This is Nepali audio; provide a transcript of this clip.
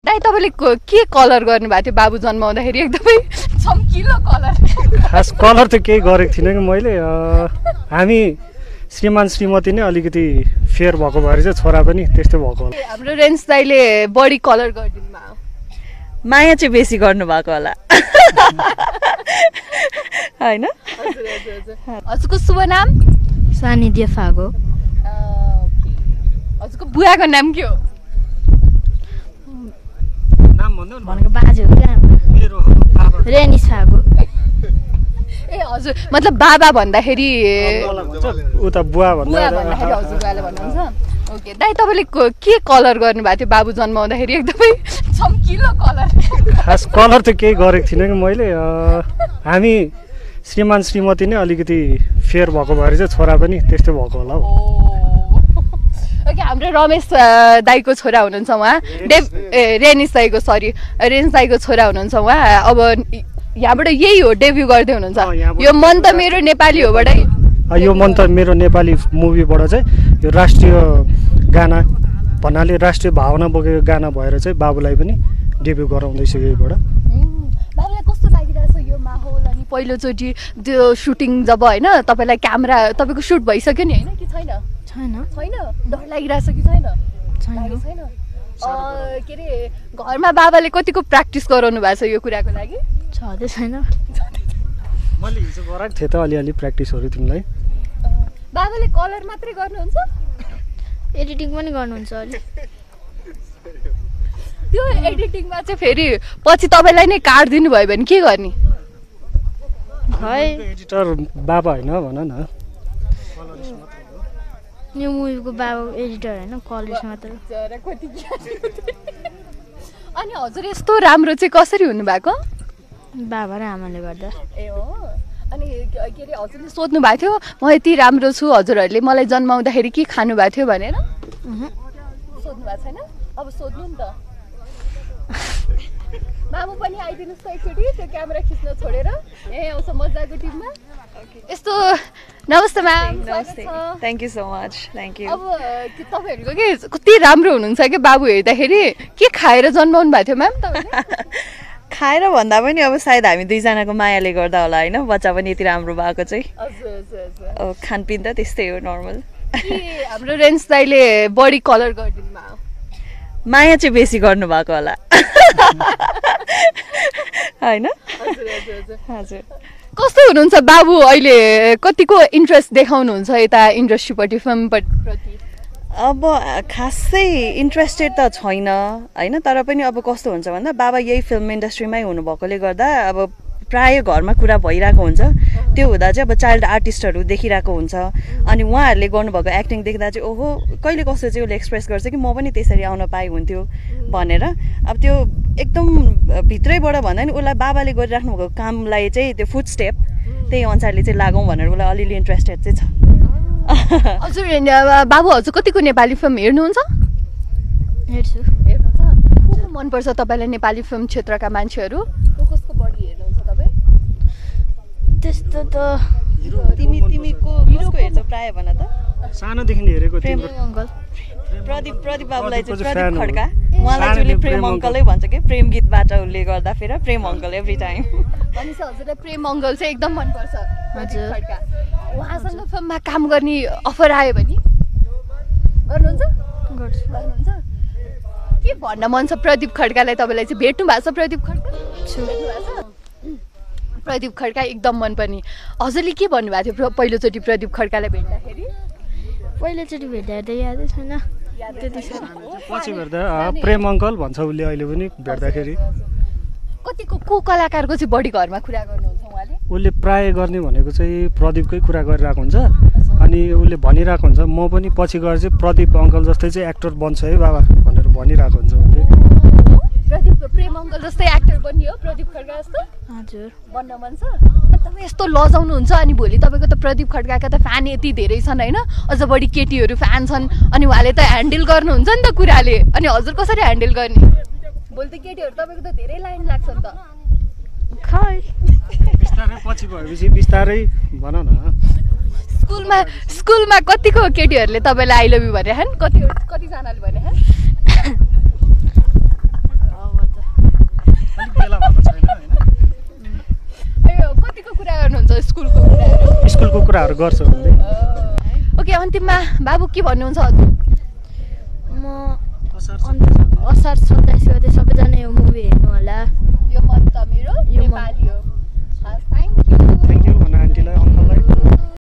दाइ तपाईँले के कलर गर्नुभएको थियो बाबु जन्माउँदाखेरि एकदमै चम्किलो कलर? खास कलर त केही गरेको थिइनँ कि मैले हामी श्रीमान श्रीमती नै अलिकति फेयर भएको भएर चाहिँ छोरा पनि त्यस्तै भएको होला। हाम्रो रेन्स दाइले बढी कलर गरिदिनु भयो, माया चाहिँ बेसी गर्नुभएको होला होइन? हजुरको शुभ नाम? सानिध्य फागो। हजुरको बुवाको नाम के हो? नाम भन्नु भनेको बाजे हो क्या मेरो हो बाबा रेनिस फागो। ए हजुर, मतलब बाबा भन्दाखेरि उता बुवा बुवा भन्दाखेरि हजुरबाले भन्नुहुन्छ। ओके दाइ तपाईँले के कलर गर्नुभएको थियो बाबु जन्माउँदाखेरि एकदमै चम्किलो कलर? खास कलर त केही गरेको थिइनँ कि मैले हामी श्रीमान श्रीमती नै अलिकति फेयर भएको भएर चाहिँ छोरा पनि त्यस्तै भएको होला हौ। ओके हाम्रो रमेश दाईको छोरा हुनुहुन्छ उहाँ, रेनिस दाईको सरी रेन्स दाईको छोरा हुनुहुन्छ उहाँ। अब यहाँबाट यही हो डेब्यू गर्दै हुनुहुन्छ, यो मन त मेरो नेपाली होबाटै? यो मन त मेरो नेपाली मुभीबाट चाहिँ यो राष्ट्रिय गाना भन्नाले राष्ट्रिय भावना बोकेको गाना भएर चाहिँ बाबुलाई पनि डेब्यू गराउँदैछु यहीबाट। बाबुलाई कस्तो लागिरहेछ यो माहौल? अनि पहिलोचोटि त्यो सुटिङ जब होइन तपाईँलाई क्यामेरा तपाईँको सुट भइसक्यो नि होइन कि छैन? छैन छैन, डर लागिरहेछ कि छैन? छैन। के अरे घरमा बाबाले कतिको प्र्याक्टिस गराउनु भएको छ यो कुराको लागि? छँदै छैन। मैले हिजो गराएको थिएँ त अलिअलि प्र्याक्टिसहरू तिमीलाई। बाबाले कलर मात्रै गर्नुहुन्छ? एडिटिङ पनि गर्नुहुन्छ अलि। त्यो एडिटिङमा चाहिँ फेरि पछि तपाईँलाई नै काटिदिनु भयो भने के गर्ने? खै एडिटर बाबा होइन भन न। न्यू मुभीको बाबा एडिटर होइन, कलेज मात्र। अनि हजुर यस्तो राम्रो चाहिँ कसरी हुनुभएको? बाबा र आमाले गर्दा। ए हो। अनि के अरे हजुरले सोध्नु भएको थियो म यति राम्रो छु हजुरहरूले मलाई जन्माउँदाखेरि के खानु भएको थियो भनेर? सोध्नु भएको छैन? अब सोध्नु नि त। मामु पनि आइदिनुहोस् त एकचोटि त्यो क्यामेरा खिच्न छोडेर। ए आउँछ मजाको टिममा। यस्तो नमस्ते म्याम। नमस्ते, thank you so much. Thank you. अब तपाईँहरूको के कति राम्रो हुनुहुन्छ कि बाबु हेर्दाखेरि? के खाएर जन्माउनु भएको थियो म्याम तपाईँले? खाएर भन्दा पनि अब सायद हामी दुईजनाको मायाले गर्दा होला होइन, बच्चा पनि यति राम्रो भएको चाहिँ। अब खानपिन त त्यस्तै हो नर्मल। हाम्रो रेन्स दाइले बढी कलर गरिदिनु भयो, माया चाहिँ बेसी गर्नुभएको होला होइन? हजुर। कस्तो हुनुहुन्छ बाबु अहिले? कतिको इन्ट्रेस्ट देखाउनुहुन्छ यता इन्डस्ट्रीपट्टि, फिल्मपट्टि? अब खासै इन्ट्रेस्टेड त छैन होइन, तर पनि अब कस्तो हुन्छ भन्दा बाबा यही फिल्म इन्डस्ट्रीमै हुनुभएकोले गर्दा अब प्राय घरमा कुरा भइरहेको हुन्छ। त्यो हुँदा चाहिँ अब चाइल्ड आर्टिस्टहरू देखिरहेको हुन्छ अनि उहाँहरूले गर्नुभएको एक्टिङ देख्दा चाहिँ ओहो कहिले कस्तो चाहिँ उसले एक्सप्रेस गर्छ कि म पनि त्यसरी आउन पाए हुन्थ्यो भनेर। अब त्यो एकदम भित्रैबाट भन्दा नि उसलाई बाबाले गरिराख्नु भएको कामलाई चाहिँ त्यो फुट स्टेप त्यही अनुसारले चाहिँ लागौँ भनेर उसलाई अलिअलि इन्ट्रेस्टेड चाहिँ छ। हजुर बाबु हजुर कतिको नेपाली फिल्म हेर्नुहुन्छ? हेर्छु। हेर्नुहुन्छ? मनपर्छ तपाईँलाई नेपाली फिल्म क्षेत्रका मान्छेहरू? कसको बढी हेर्नुहुन्छ तपाईँ? त्यस्तो त तिमी कसको हेर्छौ प्राय भन त? सानोदेखि हेरेको प्रेम अङ्कल। प्रदीप बाबुलाई चाहिँ प्रदीप खड्का, उहाँलाई चाहिँ उसले प्रेम अङ्कलै भन्छ कि प्रेम गीतबाट उसले गर्दा फेरि प्रेम अङ्कल एभ्री टाइम। भनेपछि हजुरलाई प्रेम अङ्कल चाहिँ एकदम मनपर्छ? हजुर। उहाँसँग फिल्ममा काम गर्ने अफर आयो भने गर्नुहुन्छ? गर्नुहुन्छ? के भन्न मन छ प्रदीप खड्कालाई? तपाईँलाई चाहिँ भेट्नु भएको छ प्रदीप खड्का? प्रदीप खड्का एकदम मनपर्ने। हजुरले के भन्नुभएको थियो पहिलोचोटि प्रदीप खड्कालाई भेट्दाखेरि? पहिलोचोटि भेट्दा यादै छैन पछि भेट्दा प्रेम अङ्कल भन्छ उसले अहिले पनि भेट्दाखेरि। कतिको को कलाकारको चाहिँ बढी घरमा कुरा गर्नुहुन्छ उहाँले? उसले प्राय गर्ने भनेको चाहिँ प्रदीपकै कुरा गरिरहेको हुन्छ अनि उसले भनिरहेको हुन्छ म पनि पछि गएर चाहिँ प्रदीप अङ्कल जस्तै चाहिँ एक्टर बन्छ है बाबा भनेर भनिरहेको हुन्छ उसले। प्रदीप प्रेम अङ्कल जस्तै एक्टर बनियो प्रदीप खड्का जस्तो? हजुर। बन्न मन छ? तपाईँ यस्तो लजाउनुहुन्छ अनि भोलि तपाईँको त प्रदीप खड्काका त फ्यान यति धेरै छन् होइन, अझ बढी केटीहरू फ्यान छन् अनि उहाँले त ह्यान्डल गर्नुहुन्छ नि त कुराले, अनि हजुर कसरी ह्यान्डल गर्ने? भोलि त केटीहरू तपाईँको त धेरै लाइन लाग्छ नि त। खै बिस्तारै पछि भएपछि बिस्तारै भन न। स्कुलमा कतिको केटीहरूले तपाईँलाई आई लभ यु भने कतिजनाले भने कुरा गर्नुहुन्छ स्कुलको कुराहरू? स्कुलको कुराहरू गर्छ उसले। ओके, अन्तिममा बाबु के भन्नुहुन्छ हजुर? म असार 27 गते सबैजना यो मुभी हेर्नु होला। यो मन्थ मेरो यो नेपाली